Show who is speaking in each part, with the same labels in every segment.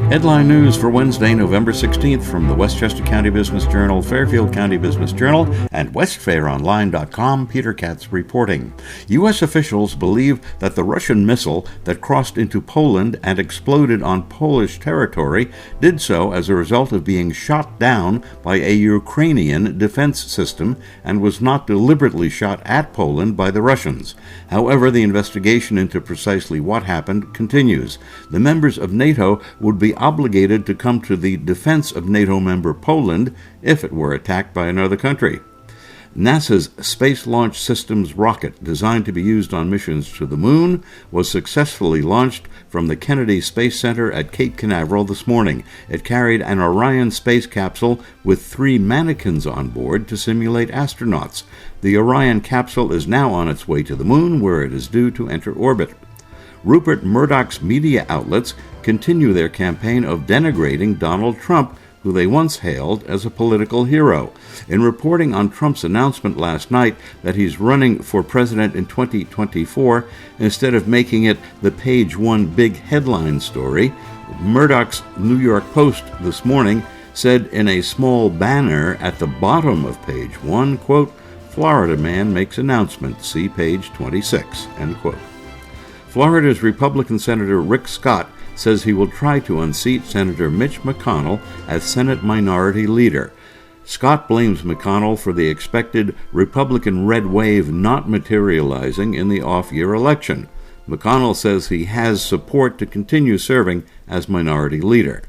Speaker 1: Headline news for Wednesday, November 16th from the Westchester County Business Journal, Fairfield County Business Journal, and WestFairOnline.com. Peter Katz reporting. U.S. officials believe that the Russian missile that crossed into Poland and exploded on Polish territory did so as a result of being shot down by a Ukrainian defense system and was not deliberately shot at Poland by the Russians. However, the investigation into precisely what happened continues. The members of NATO would be obligated to come to the defense of NATO member Poland if it were attacked by another country. NASA's Space Launch Systems rocket, designed to be used on missions to the moon, was successfully launched from the Kennedy Space Center at Cape Canaveral this morning. It carried an Orion space capsule with 3 mannequins on board to simulate astronauts. The Orion capsule is now on its way to the moon, where it is due to enter orbit. Rupert Murdoch's media outlets continue their campaign of denigrating Donald Trump, who they once hailed as a political hero. In reporting on Trump's announcement last night that he's running for president in 2024, instead of making it the page 1 big headline story, Murdoch's New York Post this morning said in a small banner at the bottom of page 1, quote, "Florida man makes announcement, see page 26," end quote. Florida's Republican Senator Rick Scott says he will try to unseat Senator Mitch McConnell as Senate Minority Leader. Scott blames McConnell for the expected Republican red wave not materializing in the off-year election. McConnell says he has support to continue serving as Minority Leader.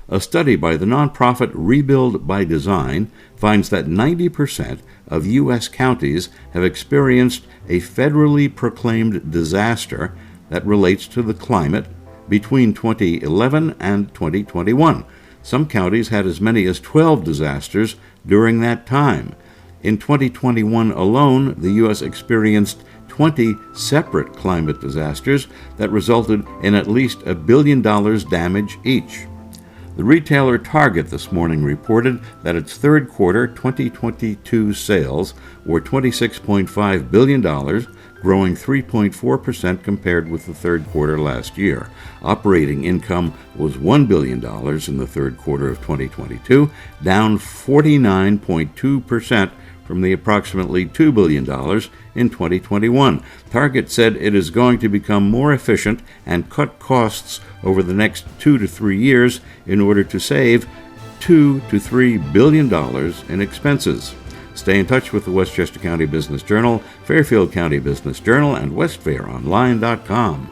Speaker 1: A study by the nonprofit Rebuild by Design finds that 90% of U.S. counties have experienced a federally proclaimed disaster that relates to the climate between 2011 and 2021. Some counties had as many as 12 disasters during that time. In 2021 alone, the U.S. experienced 20 separate climate disasters that resulted in at least $1 billion damage each. The retailer Target this morning reported that its third quarter 2022 sales were $26.5 billion, growing 3.4% compared with the third quarter last year. Operating income was $1 billion in the third quarter of 2022, down 49.2% from the approximately $2 billion in 2021. Target said it is going to become more efficient and cut costs over the next 2 to 3 years in order to save $2 to $3 billion in expenses. Stay in touch with the Westchester County Business Journal, Fairfield County Business Journal, and WestFairOnline.com.